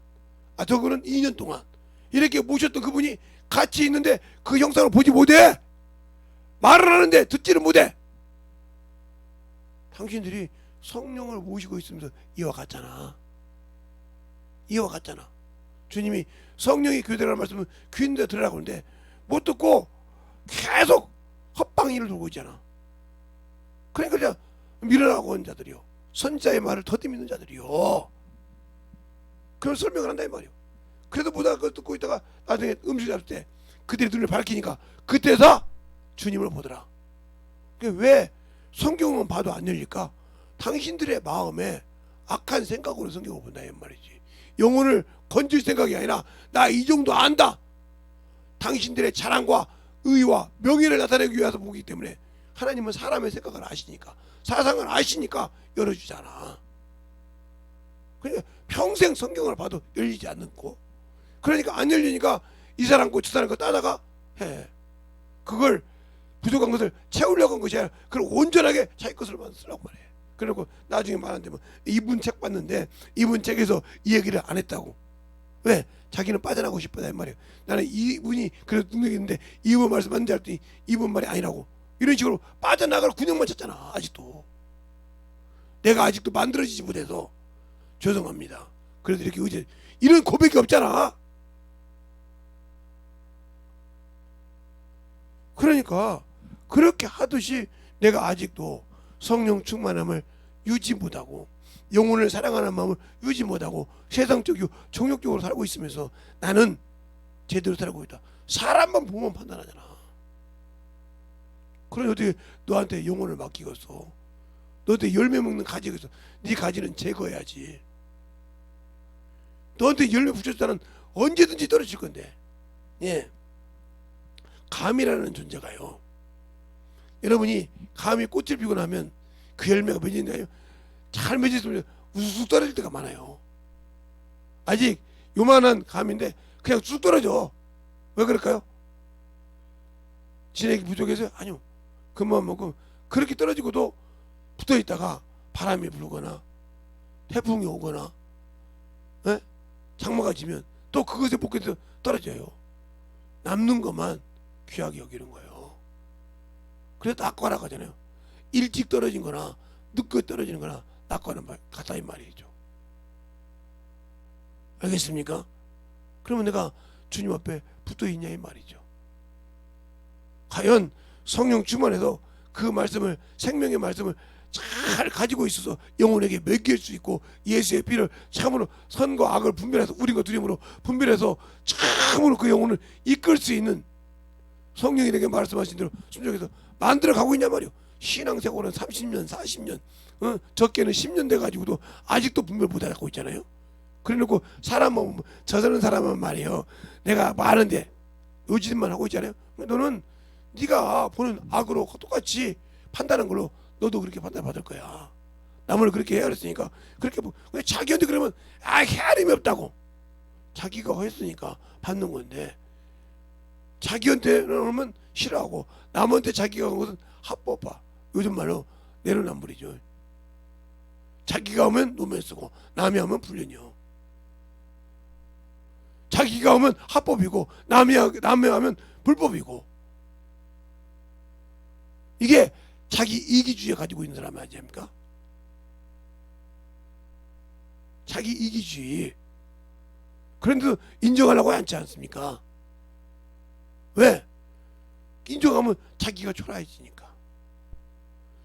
저거는 2년 동안 이렇게 모셨던 그분이 같이 있는데 그 형상을 보지 못해. 말을 하는데 듣지를 못해. 당신들이 성령을 모시고 있으면서 이와 같잖아. 주님이 성령이 교회라는 말씀은 귀인들 들으라고 하는데 못 듣고 계속 헛방일을 돌고 있잖아. 그러니까 밀어나고 온 자들이요 선지자의 말을 더디 믿는 자들이요 그런 설명을 한다 이 말이요. 그래도 보다가 그걸 듣고 있다가 나중에 음식을 할 때 그들의 눈을 밝히니까 그때서 주님을 보더라. 왜 성경은 봐도 안 열릴까? 당신들의 마음에 악한 생각으로 성경을 본다 이 말이지. 영혼을 건질 생각이 아니라 나 이 정도 안다. 당신들의 자랑과 의와 명예를 나타내기 위해서 보기 때문에 하나님은 사람의 생각을 아시니까 사상을 아시니까 열어주잖아. 그러니까 평생 성경을 봐도 열리지 않는 거. 그러니까 안 열리니까 이 사람 거 저 사람 거 따다가 해. 그걸 부족한 것을 채우려고 한 것이 아니라 그걸 온전하게 자기 것을만 쓰려고 말해. 그리고 나중에 말하는데 뭐 이분 책 봤는데 이분 책에서 이 얘기를 안 했다고. 왜? 자기는 빠져나가고 싶다 이 말이에요. 나는 이분이 그래도 능력이 있는데 이분 말씀 맞는지 알았더니 이분 말이 아니라고. 이런 식으로 빠져나갈 군형만 찾잖아. 아직도 내가 아직도 만들어지지 못해서 죄송합니다. 그래도 이렇게 의지 이런 고백이 없잖아. 그러니까 그렇게 하듯이 내가 아직도 성령 충만함을 유지 못하고 영혼을 사랑하는 마음을 유지 못하고 세상적이고 정욕적으로 살고 있으면서 나는 제대로 살고 있다. 사람만 보면 판단하잖아. 그래 어떻게 너한테 영혼을 맡기겠어? 너한테 열매 먹는 가지가 있어. 네 가지는 제거해야지. 너한테 열매 붙였다는 언제든지 떨어질 건데. 예. 감이라는 존재가요. 여러분이 감이 꽃을 피고 나면 그 열매가 맺어진다요. 잘 맺어지면 우수수 떨어질 때가 많아요. 아직 요만한 감인데 그냥 쑥 떨어져. 왜 그럴까요? 진액이 부족해서요? 아니요. 그만 먹고 그렇게 떨어지고도 붙어 있다가 바람이 불거나 태풍이 오거나 에? 장마가 지면 또 그것에 복해서 떨어져요. 남는 것만 귀하게 여기는 거예요. 그래서 낙과라고 하잖아요. 일찍 떨어진 거나 늦게 떨어지는 거나 낙과는 같다 이 말이죠. 알겠습니까? 그러면 내가 주님 앞에 붙어 있냐 이 말이죠. 과연 성령 충만해서 그 말씀을, 생명의 말씀을 잘 가지고 있어서 영혼에게 맡길 수 있고 예수의 피를 참으로 선과 악을 분별해서 우리가 두려움으로 분별해서 참으로 그 영혼을 이끌 수 있는 성령이 내게 말씀하신 대로 순종해서 만들어 가고 있냐 말이요. 신앙생활은 30년 40년 적게는 10년 돼가지고도 아직도 분별 못하고 있잖아요. 그래놓고 사람은 저 사람은 말이에요. 내가 많은데 요짓만 하고 있잖아요. 너는 네가 보는 악으로 똑같이 판단하는 걸로 너도 그렇게 판단받을 거야. 남을 그렇게 헤아렸으니까 그렇게 왜 자기한테 그러면 헤아림이 없다고. 자기가 했으니까 받는 건데 자기한테 그러면 싫어하고 남한테 자기가 한 것은 합법화. 요즘 말로 내로남불이죠. 자기가 하면 노면 쓰고 남이 하면 불륜이요. 자기가 하면 합법이고 남이 하면 불법이고. 이게 자기 이기주의 가지고 있는 사람 아닙니까? 자기 이기주의. 그런데도 인정하려고 하지 않습니까? 왜? 인정하면 자기가 초라해지니까.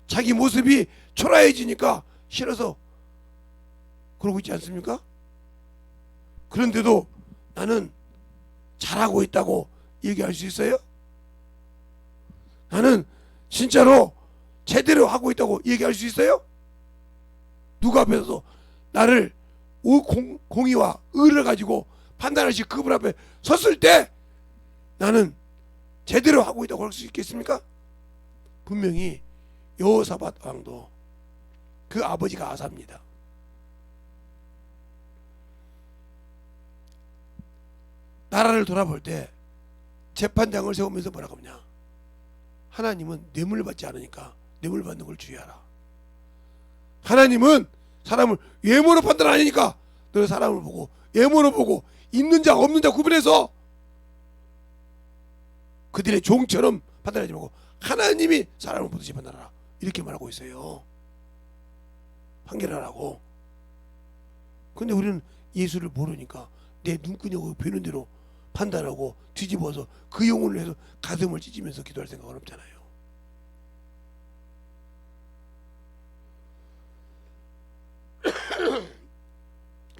자기 모습이 초라해지니까 싫어서 그러고 있지 않습니까? 그런데도 나는 잘하고 있다고 얘기할 수 있어요? 나는 진짜로 제대로 하고 있다고 얘기할 수 있어요? 누가 앞에서 나를 공의와 의를 가지고 판단하실 그분 앞에 섰을 때 나는 제대로 하고 있다고 할 수 있겠습니까? 분명히 여호사밧 왕도 그 아버지가 아사입니다. 나라를 돌아볼 때 재판장을 세우면서 뭐라고 하냐? 하나님은 뇌물 받지 않으니까 뇌물 받는 걸 주의하라. 하나님은 사람을 외모로 판단 아니니까 너는 사람을 보고 외모로 보고 있는 자 없는 자 구분해서 그들의 종처럼 판단하지 말고 하나님이 사람을 보듯이 판단하라. 이렇게 말하고 있어요. 판결하라고. 근데 우리는 예수를 모르니까 내 눈구녕을 베는 대로 판단하고 뒤집어서 그 영혼을 해서 가슴을 찢으면서 기도할 생각은 없잖아요.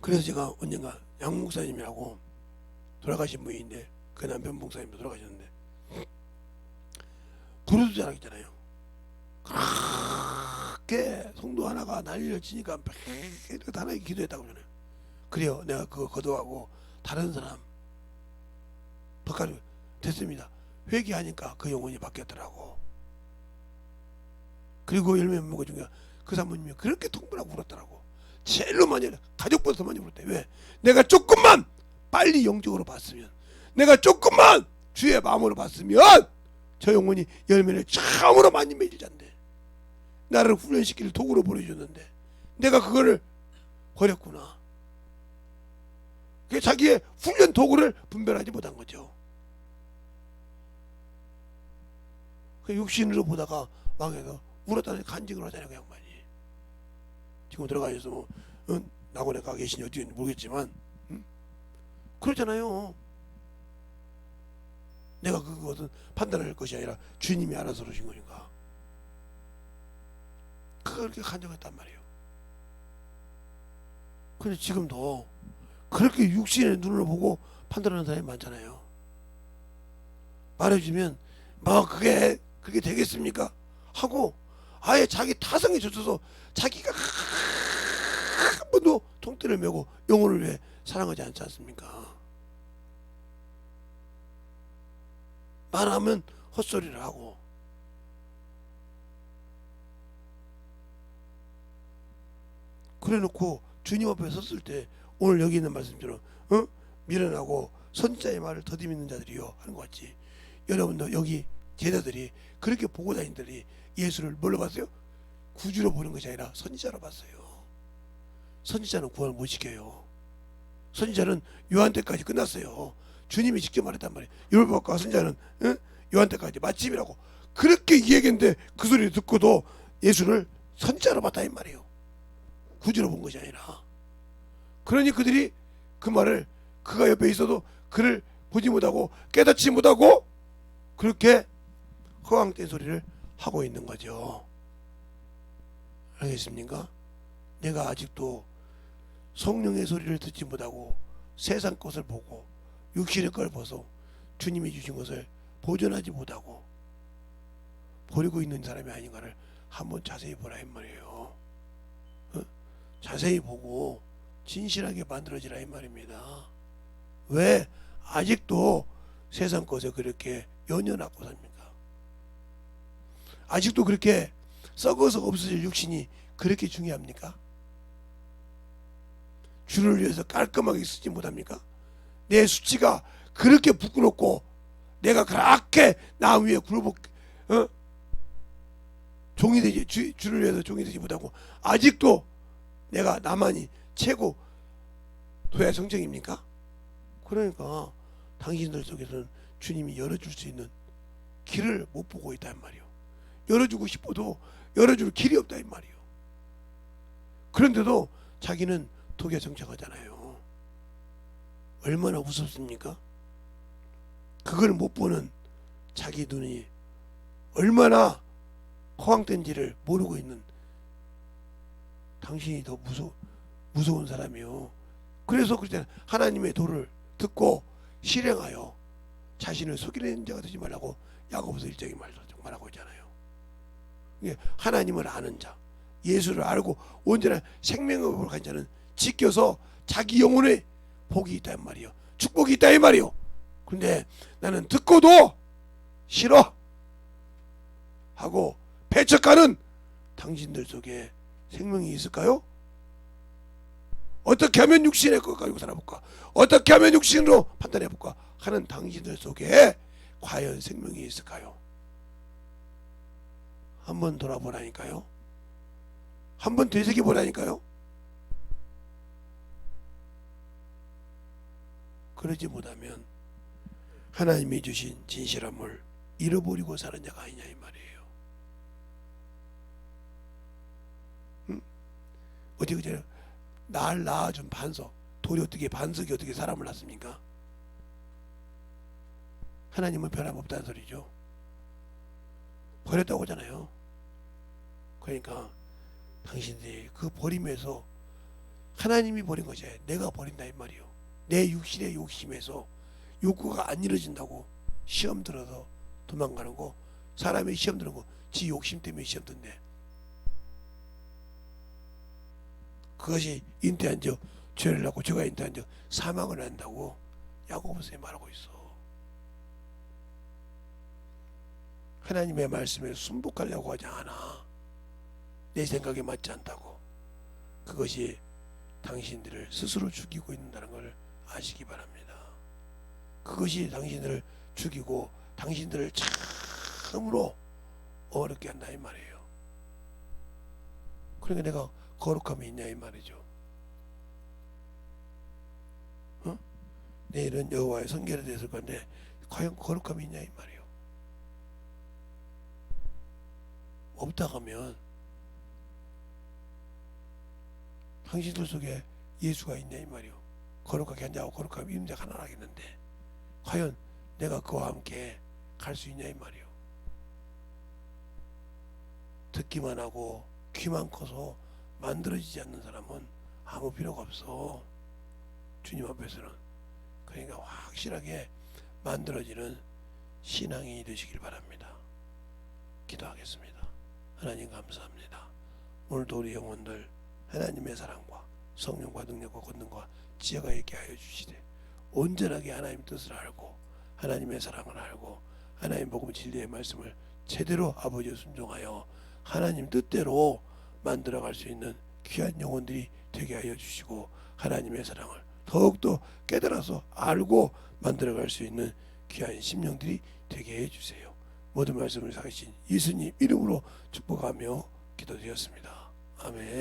그래서 제가 언젠가 양 목사님이라고 돌아가신 분인데 그 남편 목사님도 돌아가셨는데 부르도 자락이잖아요. 그렇게 성도 하나가 난리를 치니까 하나님께 기도했다고 그러잖아요. 그래요. 내가 그거 거둬가고 다른 사람 바깥으로 됐습니다. 회개하니까 그 영혼이 바뀌었더라고. 그리고 열매 먹어준 게 그 사모님이 그렇게 통분하고 울었더라고. 제일로 많이 가족보다 더 많이 울었대. 왜? 내가 조금만 빨리 영적으로 봤으면, 내가 조금만 주의 마음으로 봤으면 저 영혼이 열매를 참으로 많이 맺을 잔데 나를 훈련시킬 도구로 보내줬는데 내가 그거를 버렸구나. 그게 자기의 훈련 도구를 분별하지 못한 거죠. 그 육신으로 보다가 망해서 울었다는 간증을 하잖아요. 그 양반이. 지금 들어가셔서 뭐 낙원에 가 계시니 어디 모르겠지만 그렇잖아요. 내가 그것은 판단할 것이 아니라 주님이 알아서 그러신 거니까. 그렇게 간증했단 말이에요. 근데 지금도 그렇게 육신의 눈으로 보고 판단하는 사람이 많잖아요. 말해주면 뭐 그게 되겠습니까? 하고 아예 자기 타성에 젖어서 자기가 한 번도 통때를 메고 영혼을 위해 사랑하지 않지 않습니까? 말하면 헛소리를 하고 그래놓고 주님 앞에 섰을 때 오늘 여기 있는 말씀처럼 미련하고 선지자의 말을 더듬이는 자들이요 하는 것 같지. 여러분도 여기 제자들이 그렇게 보고 다니더니 예수를 뭘로 봤어요? 구주로 보는 것이 아니라 선지자로 봤어요. 선지자는 구원을 못 시켜요. 선지자는 요한 때까지 끝났어요. 주님이 직접 말했단 말이에요. 율법과 선지자는 요한 때까지 마침이라고 그렇게 이야기했는데 그 소리를 듣고도 예수를 선지자로 봤다 이 말이에요. 구주로 본 것이 아니라. 그러니 그들이 그 말을 그가 옆에 있어도 그를 보지 못하고 깨닫지 못하고 그렇게 허황된 소리를 하고 있는 거죠. 알겠습니까? 내가 아직도 성령의 소리를 듣지 못하고 세상 것을 보고 육신의 걸 보소 주님이 주신 것을 보존하지 못하고 버리고 있는 사람이 아닌가를 한번 자세히 보라 이 말이에요. 자세히 보고 진실하게 만들어지라 이 말입니다. 왜 아직도 세상 것에 그렇게 연연하고 삽니까? 아직도 그렇게 썩어서 없어질 육신이 그렇게 중요합니까? 주를 위해서 깔끔하게 쓰지 못합니까? 내 수치가 그렇게 부끄럽고 내가 그렇게 나 위에 굴복 종이 되지 주를 위해서 종이 되지 못하고 아직도 내가 나만이 최고 도야 성정입니까? 그러니까 당신들 속에서는 주님이 열어줄 수 있는 길을 못 보고 있단 말이요. 열어주고 싶어도 열어줄 길이 없다 이 말이요. 그런데도 자기는 독에 정착하잖아요. 얼마나 무섭습니까? 그걸 못 보는 자기 눈이 얼마나 허황된지를 모르고 있는 당신이 더 무서운 사람이요. 그래서 그랬잖아요. 하나님의 도를 듣고 실행하여 자신을 속이는 자가 되지 말라고 야고보서 1장에 말하고 있잖아요. 하나님을 아는 자, 예수를 알고 온전한 생명의 법을 가진 자는 지켜서 자기 영혼에 복이 있다 이 말이요. 축복이 있다 이 말이요. 그런데 나는 듣고도 싫어 하고 배척하는 당신들 속에 생명이 있을까요? 어떻게 하면 육신의 것 가지고 살아볼까? 어떻게 하면 육신으로 판단해볼까? 하는 당신들 속에 과연 생명이 있을까요? 한번 돌아보라니까요. 한번 되새겨보라니까요. 그러지 못하면 하나님이 주신 진실함을 잃어버리고 사는 자가 아니냐 이 말이에요. 어디 그전에 날 낳아준 반석 반석이 어떻게 사람을 낳습니까? 하나님은 변함없다는 소리죠. 버렸다고 하잖아요. 그러니까 당신들이 그 버림에서 하나님이 버린 것이 아니라 내가 버린다 이 말이요. 내 육신의 욕심에서 욕구가 안 이루어진다고 시험 들어서 도망가는 거, 사람이 시험 드는 거 지 욕심 때문에 시험 든대. 그것이 인태한 적 죄를 낳고 죄가 인태한 적 사망을 한다고 야고보서에 말하고 있어. 하나님의 말씀에 순복하려고 하지 않아. 내 생각에 맞지 않다고. 그것이 당신들을 스스로 죽이고 있다는 걸 아시기 바랍니다. 그것이 당신들을 죽이고 당신들을 참으로 어렵게 한다 이 말이에요. 그러니까 내가 거룩함이 있냐 이 말이죠. 내일은 여호와의 성결에 대해서 건데 과연 거룩함이 있냐 이 말이에요. 없다 하면 당신들 속에 예수가 있냐 이 말이요. 거룩하게 한 자와 거룩함이 있는 자가 하나 하겠는데 과연 내가 그와 함께 갈 수 있냐 이 말이요. 듣기만 하고 귀만 커서 만들어지지 않는 사람은 아무 필요가 없어. 주님 앞에서는. 그러니까 확실하게 만들어지는 신앙이 되시길 바랍니다. 기도하겠습니다. 하나님 감사합니다. 오늘도 우리 영혼들 하나님의 사랑과 성령과 능력과 권능과 지혜가 있게 하여 주시되 온전하게 하나님 뜻을 알고 하나님의 사랑을 알고 하나님 복음 진리의 말씀을 제대로 아버지에 순종하여 하나님 뜻대로 만들어갈 수 있는 귀한 영혼들이 되게 하여 주시고 하나님의 사랑을 더욱더 깨달아서 알고 만들어갈 수 있는 귀한 심령들이 되게 해주세요. 모든 말씀을 사신 예수님 이름으로 축복하며 기도드렸습니다. 아멘.